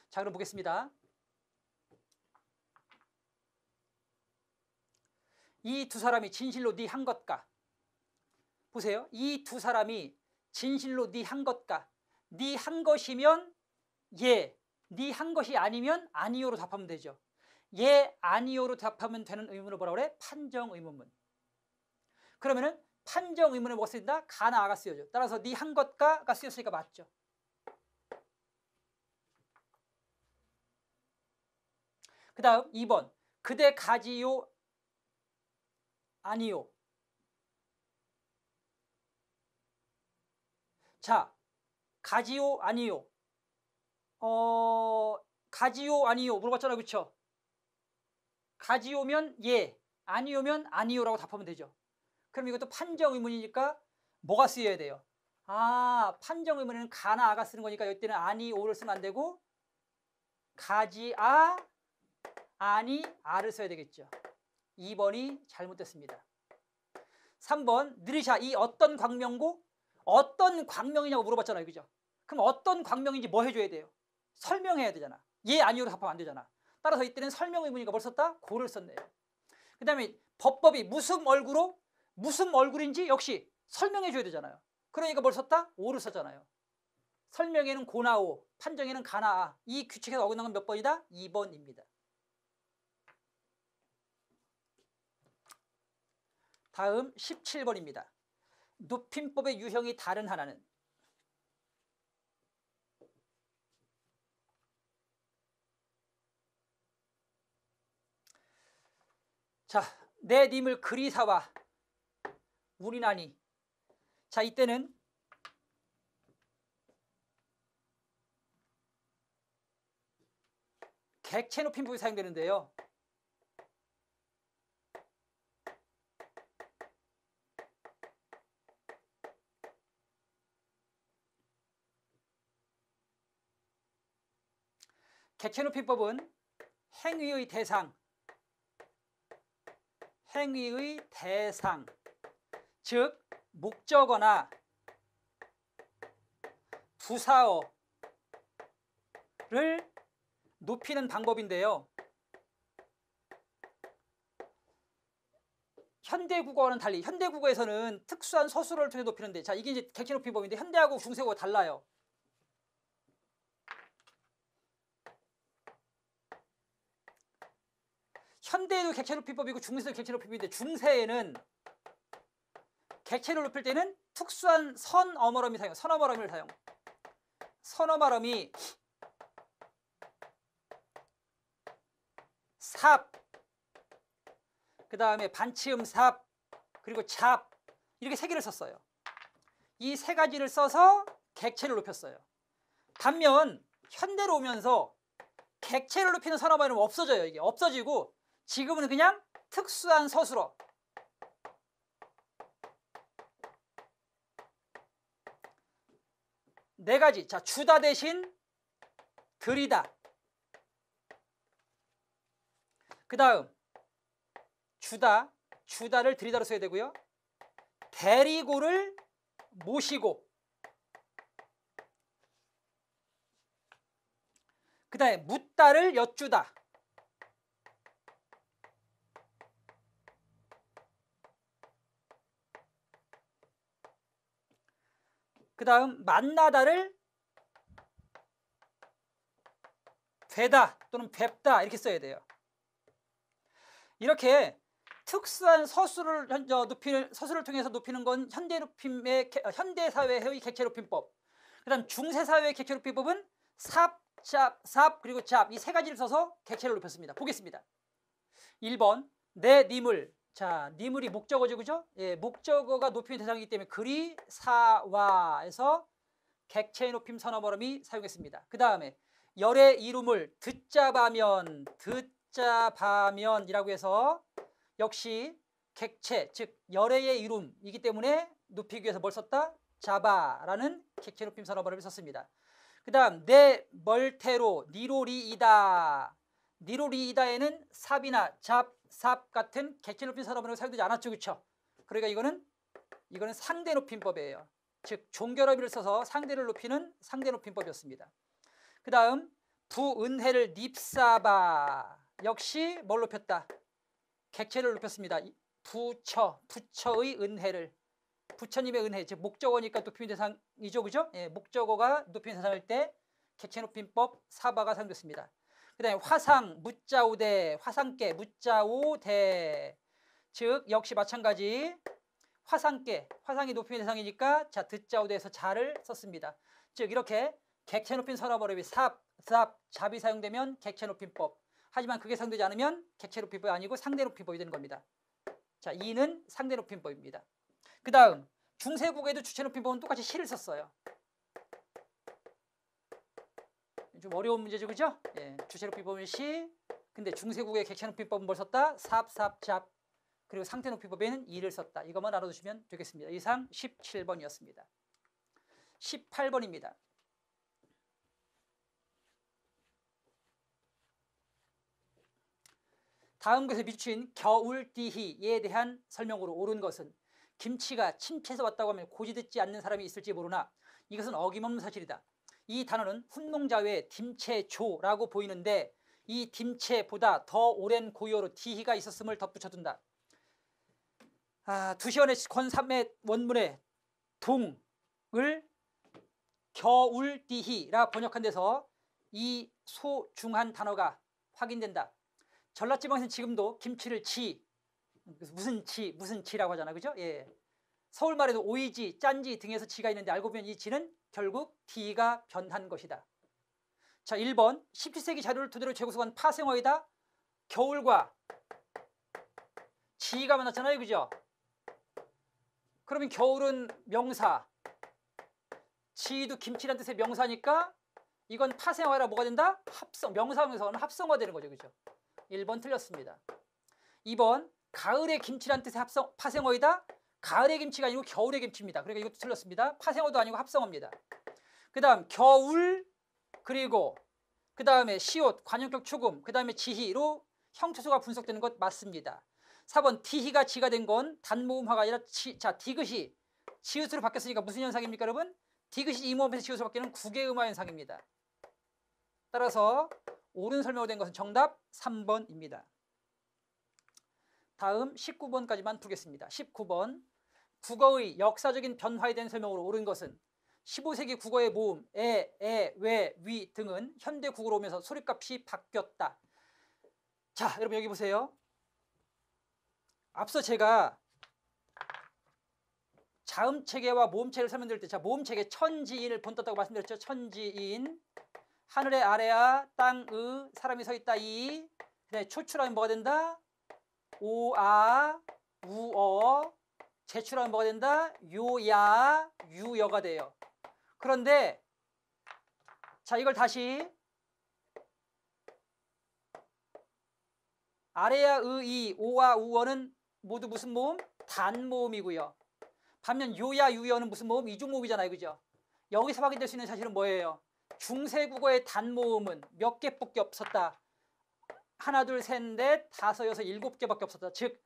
자, 그럼 보겠습니다. 이 두 사람이 진실로 네 한 것가. 보세요. 이 두 사람이 진실로 네 한 것가. 네 한 것이면 예, 네 한 것이 아니면 아니요로 답하면 되죠. 예, 아니요로 답하면 되는 의문을 뭐라 그래? 판정 의문문. 그러면은 판정 의문에 뭐가 쓰인다? 가나 아가 쓰여져. 따라서 네 한 것가가 쓰였으니까 맞죠. 그 다음 2번. 그대 가지요 아니요. 자, 가지요 아니요. 가지요 아니요 물어봤잖아요. 그렇죠? 가지요면 예, 아니요면 아니요라고 답하면 되죠. 그럼 이것도 판정 의문이니까 뭐가 쓰여야 돼요? 아, 판정 의문에는 가나 아가 쓰는 거니까 이때는 아니오를 쓰면 안 되고 가지아 아니 아를 써야 되겠죠. 2번이 잘못됐습니다. 3번 느리샤 이 어떤 광명고 어떤 광명이냐고 물어봤잖아요. 그죠? 그럼 어떤 광명인지 뭐 해줘야 돼요? 설명해야 되잖아. 예 아니오로 답하면 안 되잖아. 따라서 이때는 설명 의문이니까 뭘 썼다? 고를 썼네요. 그 다음에 법법이 무슨 얼굴로 무슨 얼굴인지 역시 설명해 줘야 되잖아요. 그러니까 뭘 썼다? 오를 썼잖아요. 설명에는 고나 오, 판정에는 가나 아. 이 규칙에서 어긋난 건 몇 번이다? 2번입니다. 다음 17번입니다. 높임법의 유형이 다른 하나는 자, 내 님을 그리 사와 우리나니. 자, 이때는 객체 높임법이 사용되는데요. 객체 높임법은 행위의 대상, 즉 목적어나 부사어를 높이는 방법인데요. 현대국어와는 달리 현대국어에서는 특수한 서술어를 통해 높이는데 자 이게 이제 객체 높임법인데 현대하고 중세국어가 달라요. 현대에도 객체 높임법이고 중세도 객체 높임법인데 중세에는 객체를 높일 때는 특수한 선어머럼이 사용, 선어머럼을 사용. 선어머럼이 삽, 그 다음에 반치음 삽, 그리고 잡 이렇게 세 개를 썼어요. 이 세 가지를 써서 객체를 높였어요. 반면 현대로 오면서 객체를 높이는 선어머럼은 없어져요. 이게 없어지고 지금은 그냥 특수한 서술어. 네 가지. 자, 주다 대신 들이다. 그 다음 주다를 들이다로 써야 되고요. 데리고를 모시고. 그 다음에 묻다를 여쭈다. 그 다음 만나다를 되다 또는 뵙다 이렇게 써야 돼요. 이렇게 특수한 서술을 통해서 높이는 건 현대 사회의 객체 높임법. 그다음 중세 사회의 객체 높임법은 삽 그리고 잡 이 세 가지를 써서 객체를 높였습니다. 보겠습니다. 1번 내 니물. 자, 니물이 목적어죠, 그죠? 예, 목적어가 높임의 대상이기 때문에 그리 사와에서 객체 높임 선어머럼이 사용했습니다. 그 다음에 열의 이름을 듣자바면이라고 해서 역시 객체, 즉 열의 이름이기 때문에 높이기 위해서 뭘 썼다? 자바라는 객체 높임 선어머럼을 썼습니다. 그 다음 내 멀테로 니로리이다. 니로리이다에는 삽이나 삽 같은 객체 높임 선어머럼이 사용되지 않았죠, 그렇죠? 그러니까 이거는 상대 높임법이에요. 즉 종결어비를 써서 상대를 높이는 상대 높임법이었습니다. 그 다음 부은혜를 닙사바 역시 뭘 높였다? 객체를 높였습니다. 부처의 은혜를, 부처님의 은혜, 즉 목적어니까 높임 대상이죠, 그죠? 예, 목적어가 높임 대상일 때 객체 높임법 사바가 사용됐습니다. 그다음에 화상, 무자오대, 화상께, 무자오대, 즉 역시 마찬가지 화상께, 화상이 높임의 대상이니까 자 듣자오대에서 자를 썼습니다. 즉 이렇게 객체 높임 선어버릇이 삽, 잡이 사용되면 객체 높임법. 하지만 그게 사용되지 않으면 객체 높임법이 아니고 상대 높임법이 되는 겁니다. 자, 이는 상대 높임법입니다. 그 다음 중세국어에도 주체 높임법은 똑같이 시를 썼어요. 좀 어려운 문제죠, 그죠? 예, 주체 높임법은 시. 근데 중세국어의 객체 높임법은 뭘 썼다? 삽, 잡. 그리고 상태 높임법에는 이를 썼다. 이것만 알아두시면 되겠습니다. 이상 17번이었습니다. 18번입니다. 다음 것에 비추인 겨울띠희에 대한 설명으로 옳은 것은 김치가 침체에서 왔다고 하면 고지 듣지 않는 사람이 있을지 모르나 이것은 어김없는 사실이다. 이 단어는 훈농자외 딤체조라고 보이는데 이 딤체보다 더 오랜 고유어로 디희가 있었음을 덧붙여둔다. 두시원의 권삼의 원문에 동을 겨울띠희라 번역한 데서 이 소중한 단어가 확인된다. 전라지방에서는 지금도 김치를 무슨 지라고 하잖아, 그죠? 예. 서울말에도 오이지, 짠지 등에서 지가 있는데 알고 보면 이 지는 결국 디가 변한 것이다. 자, 1번 17세기 자료를 토대로 재구성한 파생어이다. 겨울과 지가 만났잖아요, 그죠? 그러면 겨울은 명사, 지도 김치란 뜻의 명사니까 이건 파생어라 뭐가 된다? 합성, 명사명사는 합성어 되는 거죠, 그죠? 1번 틀렸습니다. 2번 가을의 김치란 뜻의 파생어이다. 가을의 김치가 아니고 겨울의 김치입니다. 그러니까 이것도 틀렸습니다. 파생어도 아니고 합성어입니다. 그 다음 겨울, 그리고 그 다음에 시옷, 관용격 초금, 그 다음에 지희로 형투소가 분석되는 것 맞습니다. 4번 디희가 지가 된 건 단모음화가 아니라 디귿이 지읒으로 바뀌었으니까 무슨 현상입니까, 여러분? 디귿이 이모음에서 지읒으로 바뀌는 국외음화 현상입니다. 따라서 옳은 설명으로 된 것은 정답 3번입니다. 다음 19번까지만 풀겠습니다. 19번 국어의 역사적인 변화에 대한 설명으로 옳은 것은 15세기 국어의 모음 에, 왜, 위 등은 현대 국어로 오면서 소리값이 바뀌었다. 자, 여러분 여기 보세요. 앞서 제가 자음체계와 모음체계를 설명드릴 때 자, 모음체계 천지인을 본떴다고 말씀드렸죠. 천지인, 하늘의 아래야, 땅의, 사람이 서 있다 이, 그다음에 초출하면 뭐가 된다? 오아, 우어, 제출하면 뭐가 된다? 요야, 유여가 돼요. 그런데 자, 이걸 다시 아래야, 의, 오아, 우어는 모두 무슨 모음? 단모음이고요. 반면 요야, 유여는 무슨 모음? 이중모음이잖아요, 그죠? 여기서 확인될 수 있는 사실은 뭐예요? 중세국어의 단모음은 몇 개밖에 없었다. 하나, 둘, 셋, 넷, 다섯, 여섯, 일곱 개밖에 없었다. 즉,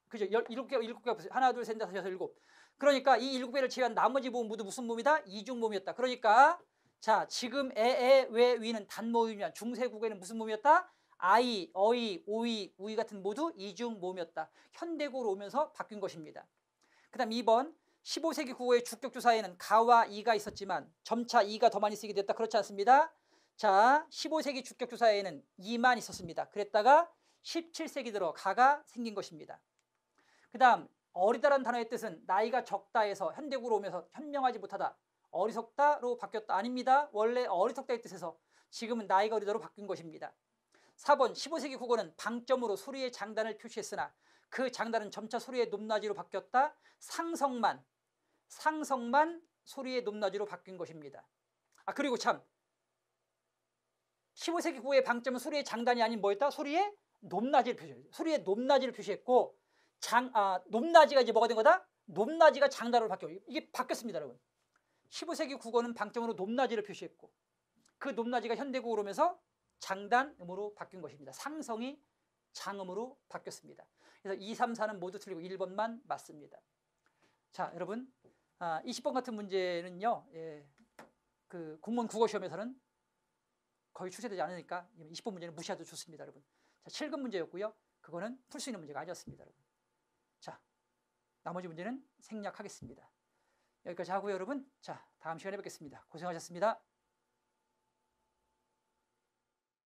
그죠? 일곱 개 없었어요. 하나, 둘, 셋, 넷, 다섯, 여섯, 일곱. 그러니까 이 일곱 개를 제외한 나머지 모음 모두 무슨 모음이다? 이중모음이었다. 그러니까 자, 지금 왜, 위는 단모음이면 중세국어에는 무슨 모음이었다? 아이, 어이, 오이, 우이 같은 모두 이중모음이었다. 현대국어로 오면서 바뀐 것입니다. 그 다음 2번 15세기 국어의 주격조사에는 가와 이가 있었지만 점차 이가 더 많이 쓰게 됐다. 그렇지 않습니다. 자, 15세기 주격조사에는 이만 있었습니다. 그랬다가 17세기 들어 가가 생긴 것입니다. 그 다음 어리다라는 단어의 뜻은 나이가 적다에서 현대국어로 오면서 현명하지 못하다, 어리석다로 바뀌었다. 아닙니다. 원래 어리석다의 뜻에서 지금은 나이가 어리다로 바뀐 것입니다. 4번 15세기 국어는 방점으로 소리의 장단을 표시했으나 그 장단은 점차 소리의 높낮이로 바뀌었다. 상성만 소리의 높낮이로 바뀐 것입니다. 그리고 참 15세기 국어의 방점은 소리의 장단이 아닌 뭐였다? 소리의 높낮이를 표시했고 높낮이가 이제 뭐가 된 거다? 높낮이가 장단으로 바뀌어. 이게 바뀌었습니다, 여러분. 15세기 국어는 방점으로 높낮이를 표시했고 그 높낮이가 현대국어로 오면서 장단음으로 바뀐 것입니다. 상성이 장음으로 바뀌었습니다. 그래서 2, 3, 4는 모두 틀리고 1번만 맞습니다. 자, 여러분 20번 같은 문제는요, 그 공무원 국어시험에서는 거의 출제되지 않으니까 20번 문제는 무시해도 좋습니다, 여러분. 자, 7급 문제였고요. 그거는 풀 수 있는 문제가 아니었습니다, 여러분. 자, 나머지 문제는 생략하겠습니다. 여기까지 하고요, 여러분. 자, 다음 시간에 뵙겠습니다. 고생하셨습니다.